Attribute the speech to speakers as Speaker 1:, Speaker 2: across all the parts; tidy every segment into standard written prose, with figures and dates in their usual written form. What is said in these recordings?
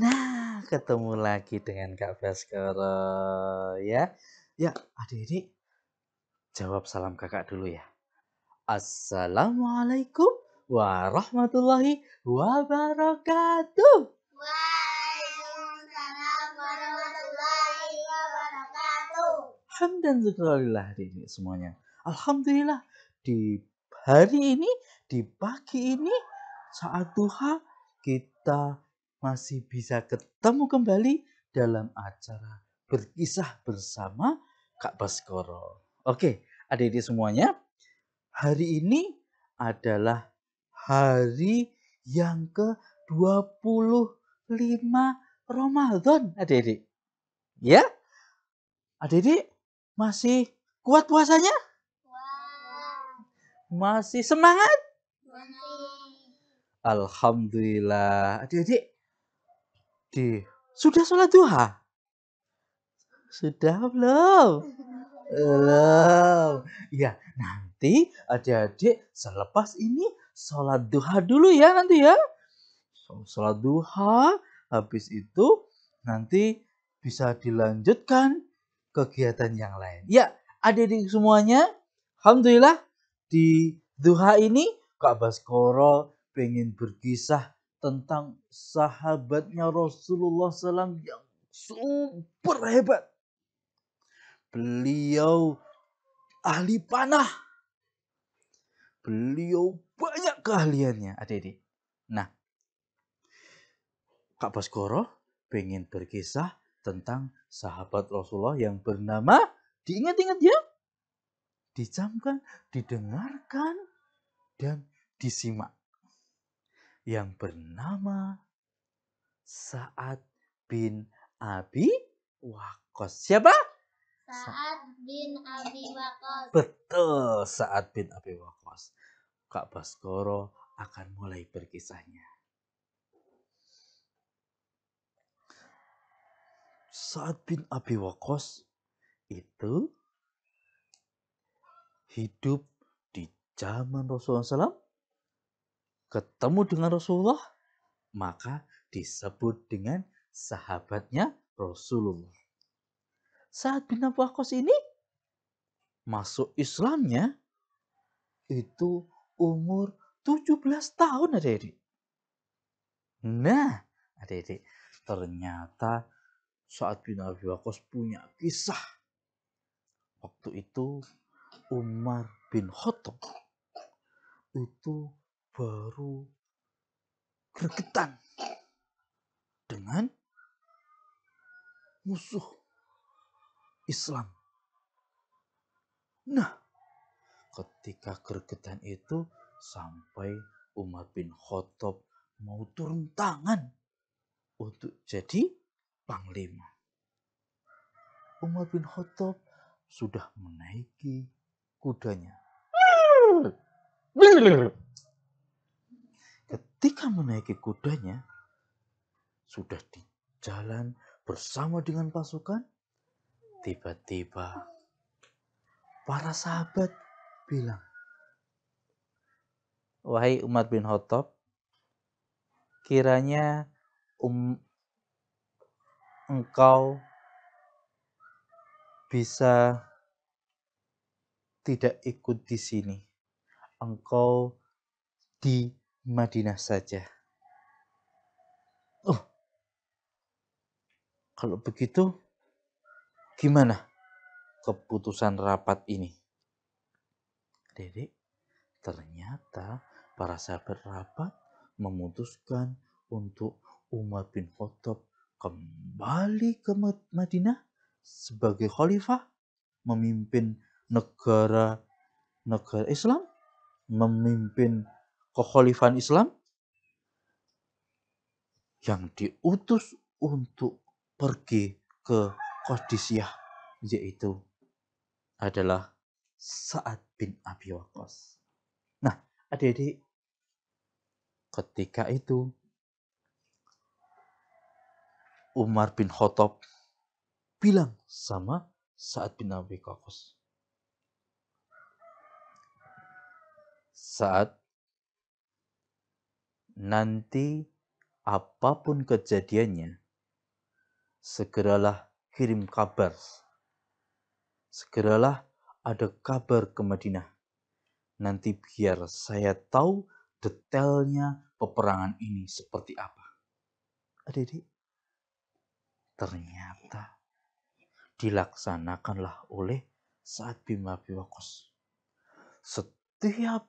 Speaker 1: Nah, ketemu lagi dengan Kak Baskoro ya. Ya, adik-adik jawab salam kakak dulu ya. Assalamualaikum warahmatullahi wabarakatuh.
Speaker 2: Waalaikumsalam warahmatullahi wabarakatuh.
Speaker 1: Hamdan syukurillah adik-adik semuanya. Alhamdulillah di hari ini, di pagi ini saat duha kita masih bisa ketemu kembali dalam acara berkisah bersama Kak Baskoro. Oke, adik-adik semuanya, hari ini adalah hari yang ke-25 Ramadan, adik-adik. Ya? Adik-adik masih kuat puasanya?
Speaker 2: Wah,
Speaker 1: Masih semangat?
Speaker 2: masih.
Speaker 1: Alhamdulillah. Adik-adik, sudah sholat duha? Sudah belum? Belum. Ya, nanti adik-adik selepas ini sholat duha dulu ya nanti ya. Sholat duha, habis itu nanti bisa dilanjutkan kegiatan yang lain. Ya, adik-adik semuanya, alhamdulillah di duha ini Kak Baskoro pengen berkisah tentang sahabatnya Rasulullah SAW yang super hebat. Beliau ahli panah. Beliau banyak keahliannya, adik-adik. Nah, Kak Baskoro pengen berkisah tentang sahabat Rasulullah yang bernama, diingat-ingat ya, dicamkan, didengarkan, dan disimak. Yang bernama Sa'ad bin Abi Waqqas. Siapa?
Speaker 2: Sa'ad bin Abi Waqqas.
Speaker 1: Betul, Sa'ad bin Abi Waqqas. Kak Baskoro akan mulai berkisahnya. Sa'ad bin Abi Waqqas itu hidup di zaman Rasulullah SAW, ketemu dengan Rasulullah, maka disebut dengan sahabatnya Rasulullah. Sa'ad bin Abi Waqqas ini masuk Islamnya itu umur 17 tahun, adik-adik. Nah, adik-adik, ternyata Sa'ad bin Abi Waqqas punya kisah. Waktu itu Umar bin Khattab itu baru gregetan dengan musuh Islam. Nah, ketika gregetan itu sampai Umar bin Khattab mau turun tangan untuk jadi panglima. Umar bin Khattab sudah menaiki kudanya. Ketika menaiki kudanya, sudah di jalan bersama dengan pasukan, tiba-tiba para sahabat bilang, "Wahai Umar bin Khattab, kiranya engkau bisa tidak ikut di sini. Engkau di Madinah saja." Oh, kalau begitu gimana keputusan rapat ini? Dedek, ternyata para sahabat rapat memutuskan untuk Umar bin Khattab kembali ke Madinah sebagai khalifah, memimpin negara Islam, memimpin kekhalifahan Islam yang diutus untuk pergi ke Qadisiyah, yaitu adalah Sa'ad bin Abi Waqqas. Nah, adik-adik, ketika itu Umar bin Khattab bilang sama Sa'ad bin Abi Waqqas, "Saat nanti apapun kejadiannya, segeralah kirim kabar. Segeralah ada kabar ke Madinah. Nanti biar saya tahu detailnya peperangan ini seperti apa." Adik-adik, ternyata dilaksanakanlah oleh Sa'ad bin Abi Waqqas. Setiap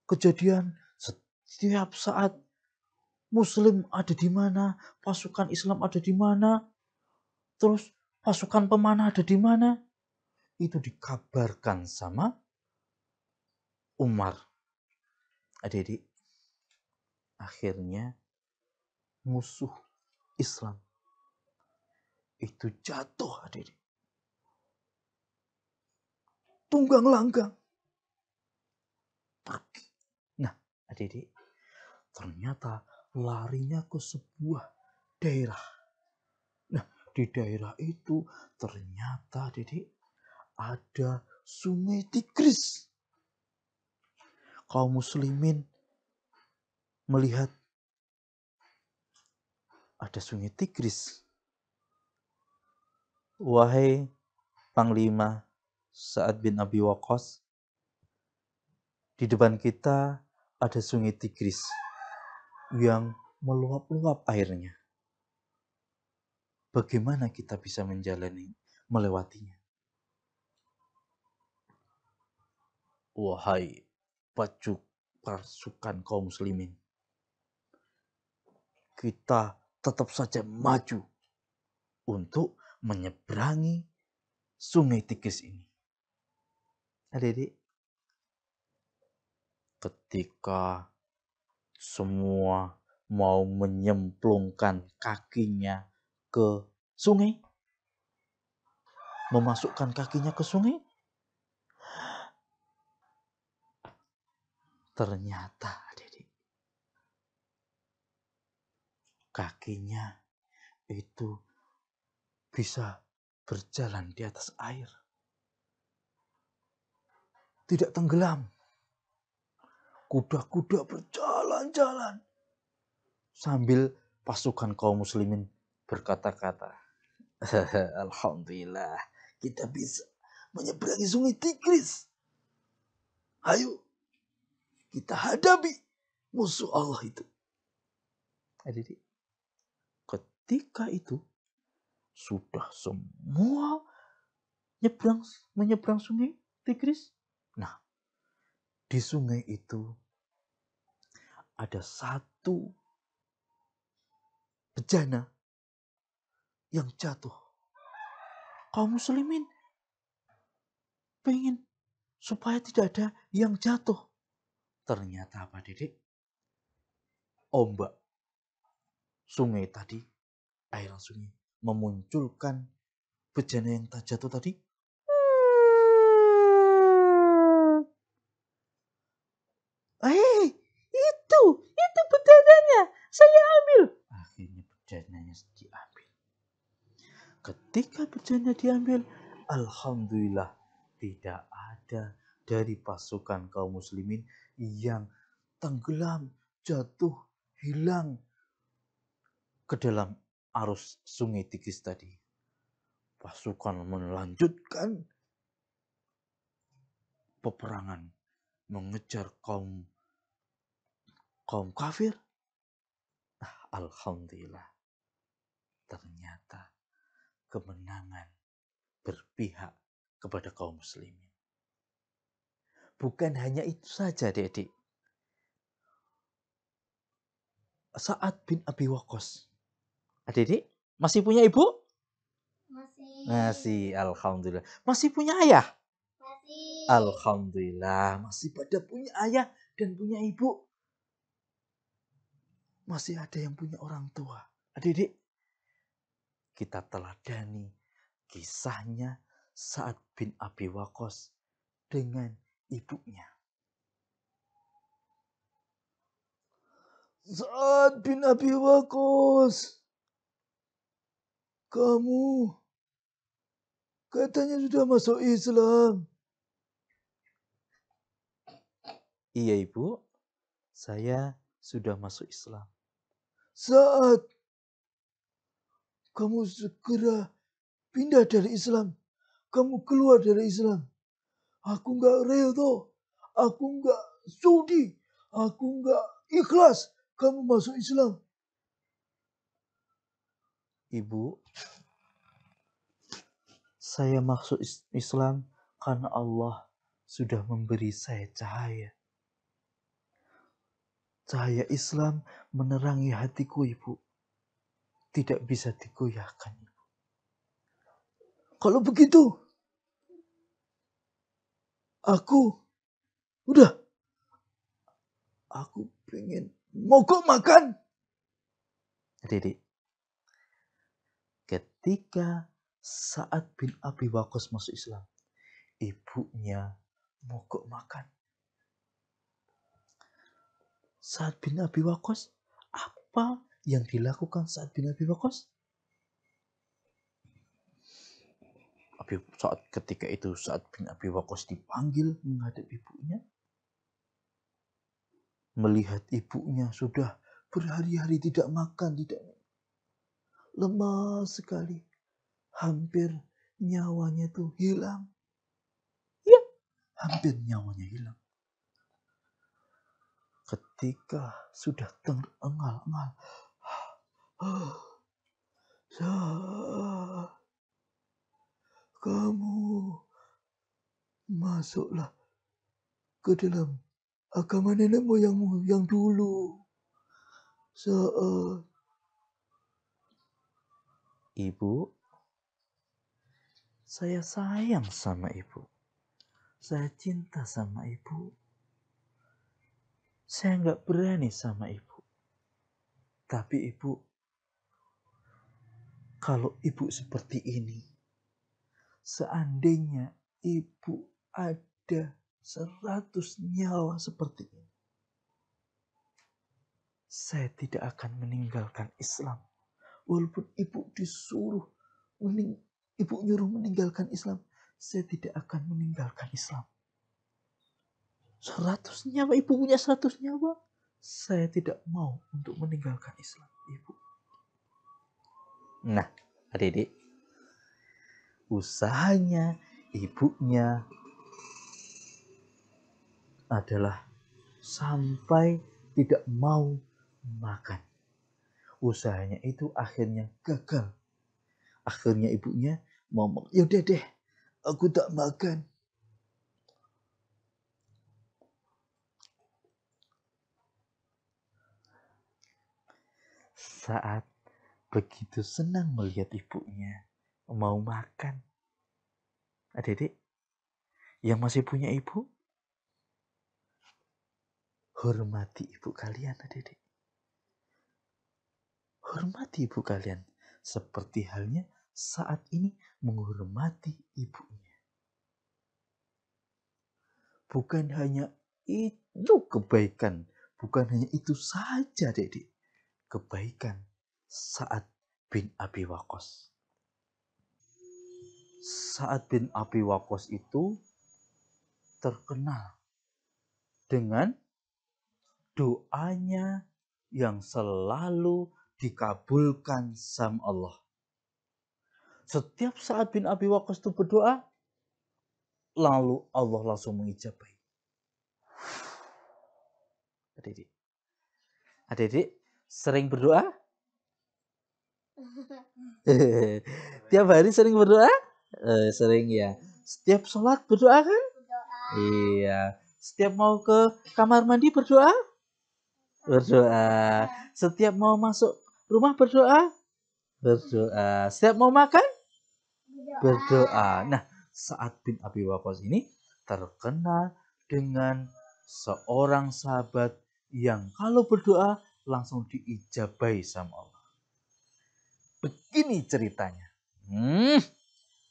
Speaker 1: kejadian, setiap saat Muslim ada di mana, pasukan Islam ada di mana, terus pasukan pemanah ada di mana, itu dikabarkan sama Umar. Adik-adik, akhirnya musuh Islam itu jatuh, adik-adik. Tunggang langgang. Pergi. Nah, adik-adik, ternyata larinya ke sebuah daerah. Nah, di daerah itu ternyata, adik-adik, ada sungai Tigris. Kaum muslimin melihat ada sungai Tigris. Wahai Panglima Sa'ad bin Abi Waqqas, di depan kita ada sungai Tigris yang meluap-luap airnya. Bagaimana kita bisa melewatinya? Wahai pasukan kaum muslimin, kita tetap saja maju untuk menyeberangi sungai Tigris ini. Adik-adik, ketika semua mau menyemplungkan kakinya ke sungai, memasukkan kakinya ke sungai, ternyata adik-adik, kakinya itu bisa berjalan di atas air. Tidak tenggelam. Kuda-kuda berjalan-jalan sambil pasukan kaum muslimin berkata-kata, "Alhamdulillah, kita bisa menyeberangi sungai Tigris. Ayo, kita hadapi musuh Allah itu." Adik-adik, ketika itu sudah semua menyeberang sungai Tigris. Nah, di sungai itu ada satu bejana yang jatuh. Kaum muslimin pengen supaya tidak ada yang jatuh. Ternyata apa, Dedek? Ombak sungai tadi, air sungai, memunculkan bejana yang jatuh tadi. Itu bejananya, saya ambil. Akhirnya bejananya diambil. Ketika bejana diambil, alhamdulillah tidak ada dari pasukan kaum muslimin yang tenggelam, jatuh, hilang ke dalam arus sungai Tigris tadi. Pasukan melanjutkan peperangan, mengejar kaum kafir. Alhamdulillah, ternyata kemenangan berpihak kepada kaum muslimin. Bukan hanya itu saja, Adik-adik. Sa'ad bin Abi Waqqas. Adik-adik, masih punya ibu? Masih, alhamdulillah. Masih punya ayah?
Speaker 2: Masih.
Speaker 1: Alhamdulillah, masih pada punya ayah dan punya ibu. Masih ada yang punya orang tua. Adik-adik, kita teladani kisahnya Sa'ad bin Abi Waqqas dengan ibunya. Sa'ad bin Abi Waqqas, kamu katanya sudah masuk Islam. Iya ibu, saya sudah masuk Islam. Sa'ad, kamu segera pindah dari Islam. Kamu keluar dari Islam. Aku nggak rela, aku nggak sudi, aku nggak ikhlas kamu masuk Islam. Ibu, saya masuk Islam karena Allah sudah memberi saya cahaya. Cahaya Islam menerangi hatiku, Ibu. Tidak bisa digoyahkan, Ibu. Kalau begitu, aku pengen mogok makan. Adik-adik, ketika Sa'ad bin Abi Waqqas masuk Islam, ibunya mogok makan. Sa'ad bin Abi Waqqas, apa yang dilakukan Sa'ad bin Abi Waqqas? Ketika itu Sa'ad bin Abi Waqqas dipanggil menghadap ibunya. Melihat ibunya sudah berhari-hari tidak makan, tidak lemah sekali. Hampir nyawanya tuh hilang. Ya, hampir nyawanya hilang. Ketika sudah terengal-engal. Kamu masuklah ke dalam agama nenek moyangmu yang dulu. Saat Ibu, saya sayang sama ibu. Saya cinta sama ibu. Saya nggak berani sama ibu. Tapi ibu, kalau ibu seperti ini, seandainya ibu ada 100 nyawa seperti ini, saya tidak akan meninggalkan Islam. Walaupun ibu ibu nyuruh meninggalkan Islam, saya tidak akan meninggalkan Islam. 100 nyawa, ibu punya 100 nyawa, saya tidak mau untuk meninggalkan Islam, ibu. Nah, adik-adik, usahanya ibunya adalah sampai tidak mau makan. Usahanya itu akhirnya gagal. Akhirnya ibunya ngomong, yaudah deh, aku tak makan. Saat begitu senang melihat ibunya mau makan. Adik-adik yang masih punya ibu, hormati ibu kalian, adik-adik. Hormati ibu kalian. Seperti halnya saat ini menghormati ibunya. Bukan hanya itu kebaikan. Bukan hanya itu saja, adik-adik. Kebaikan Sa'ad bin Abi Waqqas. Sa'ad bin Abi Waqqas itu terkenal dengan doanya yang selalu dikabulkan sama Allah. Setiap Sa'ad bin Abi Waqqas itu berdoa, lalu Allah langsung mengijabahi. Adik-adik sering berdoa? Tiap hari sering berdoa? Sering ya. Setiap sholat berdoa kan? Iya. Setiap mau ke kamar mandi berdoa? Berdoa. Setiap mau masuk rumah berdoa? Berdoa. Setiap mau makan? Berdoa. Nah, Sa'ad bin Abi Waqqas ini terkenal dengan seorang sahabat yang kalau berdoa langsung diijabahi sama Allah. Begini ceritanya.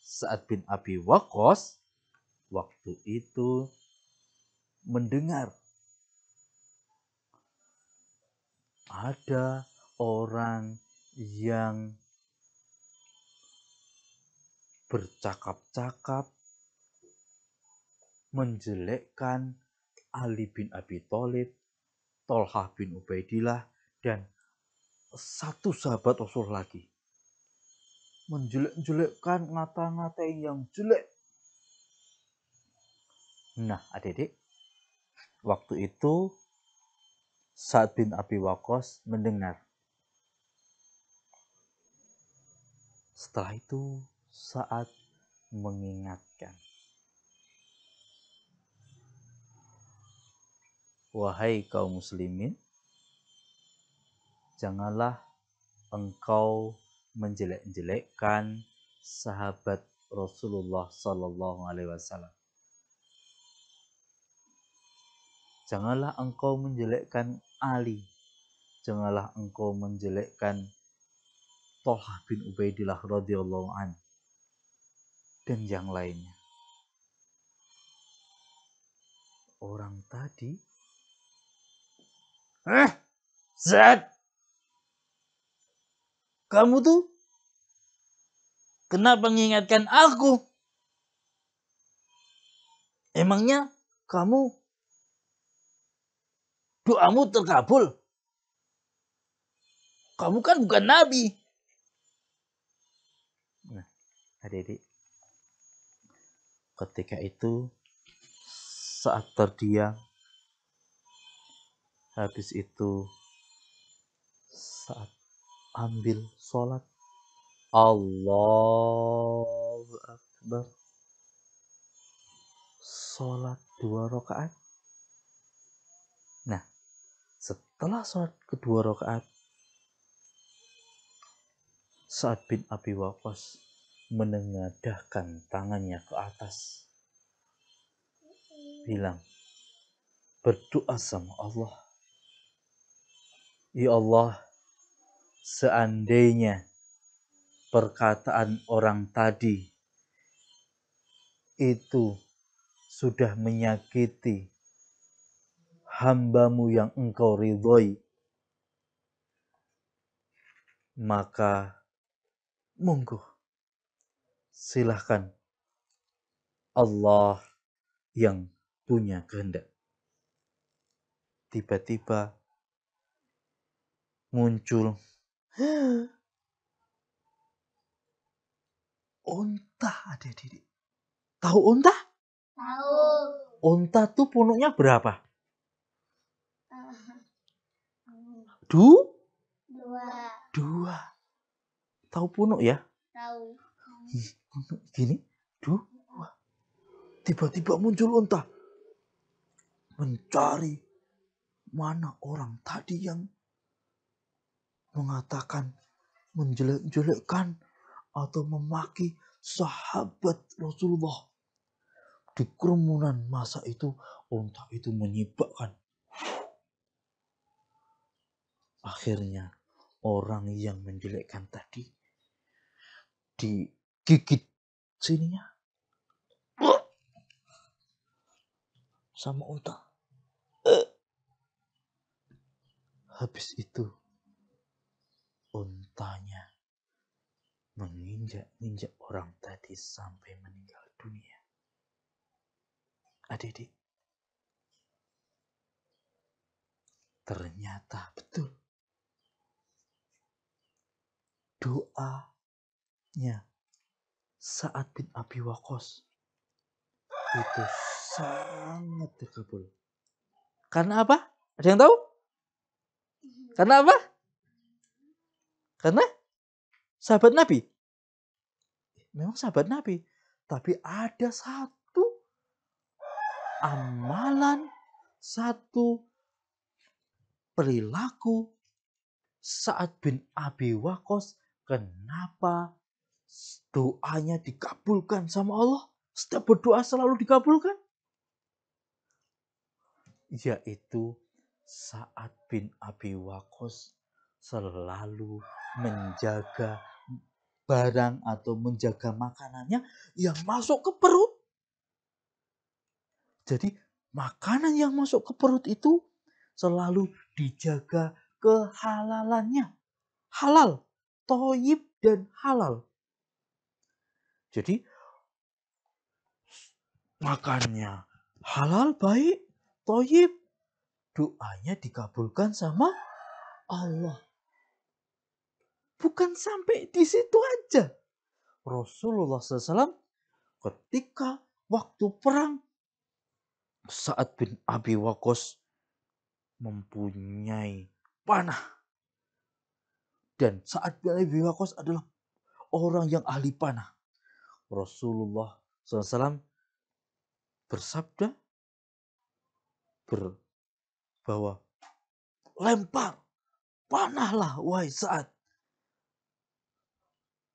Speaker 1: Sa'ad bin Abi Waqqas waktu itu mendengar ada orang yang bercakap-cakap menjelekkan Ali bin Abi Thalib, Thalhah bin Ubaidillah, dan satu sahabat Rasul lagi. Menjelek-jelekkan, ngata-ngatain yang jelek. Nah, adik-adik, waktu itu Sa'ad bin Abi Waqqas mendengar. Setelah itu Sa'ad mengingatkan, wahai kaum muslimin, janganlah engkau menjelek-jelekkan sahabat Rasulullah Sallallahu Alaihi Wasallam. Janganlah engkau menjelekkan Ali. Janganlah engkau menjelekkan Thalhah bin Ubaidillah radhiyallahu anhu dan yang lainnya. Orang tadi, Zat, kamu tuh kenapa mengingatkan aku? Emangnya kamu doamu terkabul? Kamu kan bukan nabi. Nah, adik-adik, ketika itu saat terdiam, habis itu saat ambil sholat, Allahu Akbar, sholat 2 rakaat. Nah, setelah sholat kedua rakaat, Sa'ad bin Abi Waqqas menengadahkan tangannya ke atas, bilang, berdoa sama Allah, ya Allah, seandainya perkataan orang tadi itu sudah menyakiti hambamu yang engkau ridhoi, maka monggo silahkan Allah yang punya kehendak. Tiba-tiba muncul unta, adik-adik. Tahu unta?
Speaker 2: Tahu.
Speaker 1: Unta tuh punuknya berapa?
Speaker 2: Dua.
Speaker 1: Dua. Tahu punuk ya?
Speaker 2: Tahu.
Speaker 1: Punuk gini, dua. Tiba-tiba muncul unta. Mencari mana orang tadi yang mengatakan, menjelek-jelekkan atau memaki sahabat Rasulullah. Di kerumunan masa itu, unta itu menyibakkan. Akhirnya orang yang menjelekkan tadi digigit sininya sama unta. Habis itu untanya menginjak-injak orang tadi sampai meninggal dunia. Adik-adik, ternyata betul doanya Sa'ad bin Abi Waqqas itu sangat terkabul. Karena apa? Ada yang tahu? Karena apa? Karena sahabat Nabi. Memang sahabat Nabi. Tapi ada satu amalan, satu perilaku Sa'ad bin Abi Waqqas, kenapa doanya dikabulkan sama Allah? Setiap berdoa selalu dikabulkan. Yaitu Sa'ad bin Abi Waqqas selalu menjaga barang atau menjaga makanannya yang masuk ke perut. Jadi makanan yang masuk ke perut itu selalu dijaga kehalalannya. Halal, thoyyib dan halal. Jadi makannya halal, baik, thoyyib, doanya dikabulkan sama Allah. Bukan sampai di situ aja. Rasulullah SAW ketika waktu perang, Sa'ad bin Abi Waqqas mempunyai panah. Dan Sa'ad bin Abi Waqqas adalah orang yang ahli panah. Rasulullah SAW bersabda bahwa lempar, panahlah wahai Sa'ad.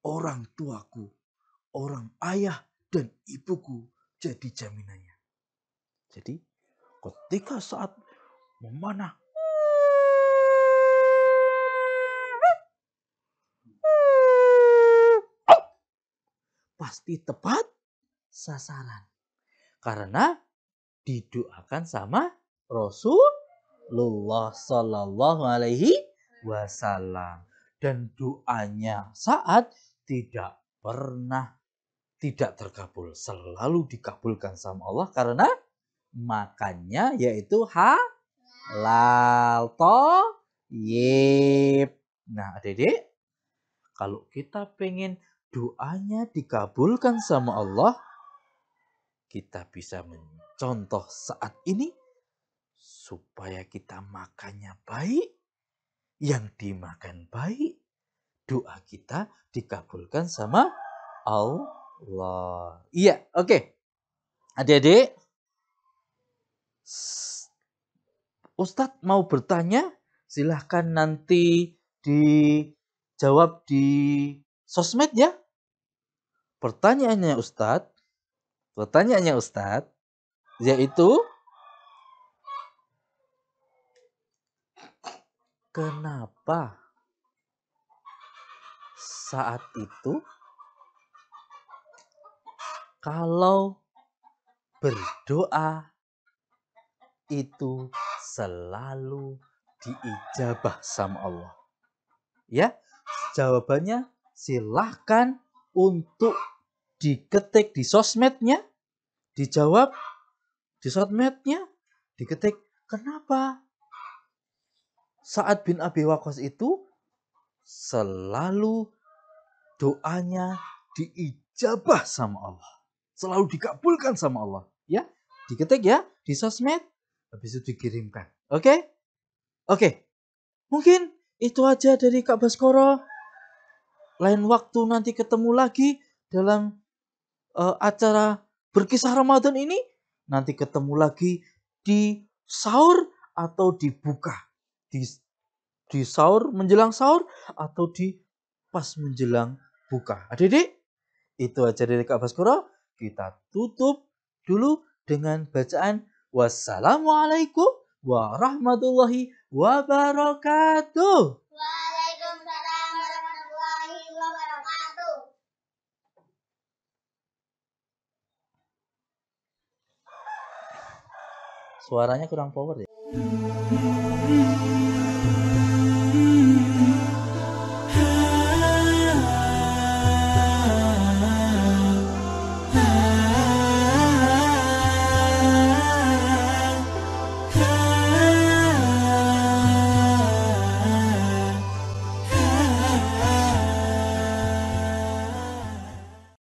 Speaker 1: Orang tuaku, orang ayah dan ibuku jadi jaminannya. Jadi ketika saat memanah, pasti tepat sasaran. Karena didoakan sama Rasulullah Sallallahu Alaihi Wasallam. Dan doanya saat tidak pernah tidak terkabul. Selalu dikabulkan sama Allah karena makannya yaitu halal thoyyib. Nah adik-adik, kalau kita pengen doanya dikabulkan sama Allah, kita bisa mencontoh saat ini supaya kita makannya baik, yang dimakan baik, doa kita dikabulkan sama Allah. Iya, oke. Adik-adik, Ustadz mau bertanya, silahkan nanti dijawab di sosmed ya. Pertanyaannya Ustadz, yaitu kenapa saat itu kalau berdoa itu selalu diijabah sama Allah? Ya, jawabannya silahkan untuk diketik di sosmednya, dijawab di sosmednya, diketik kenapa Sa'ad bin Abi Waqqas itu selalu doanya diijabah sama Allah. Selalu dikabulkan sama Allah. Ya, diketik ya di sosmed, habis itu dikirimkan. Oke? Oke. Mungkin itu aja dari Kak Baskoro. Lain waktu nanti ketemu lagi dalam acara berkisah Ramadan ini. Nanti ketemu lagi di sahur atau di buka. Di sahur, menjelang sahur, atau di pas menjelang buka. Adik-adik, itu aja dari Kak Baskoro. Kita tutup dulu dengan bacaan wassalamualaikum warahmatullahi wabarakatuh.
Speaker 2: Waalaikumsalam warahmatullahi wabarakatuh.
Speaker 1: Suaranya kurang power ya.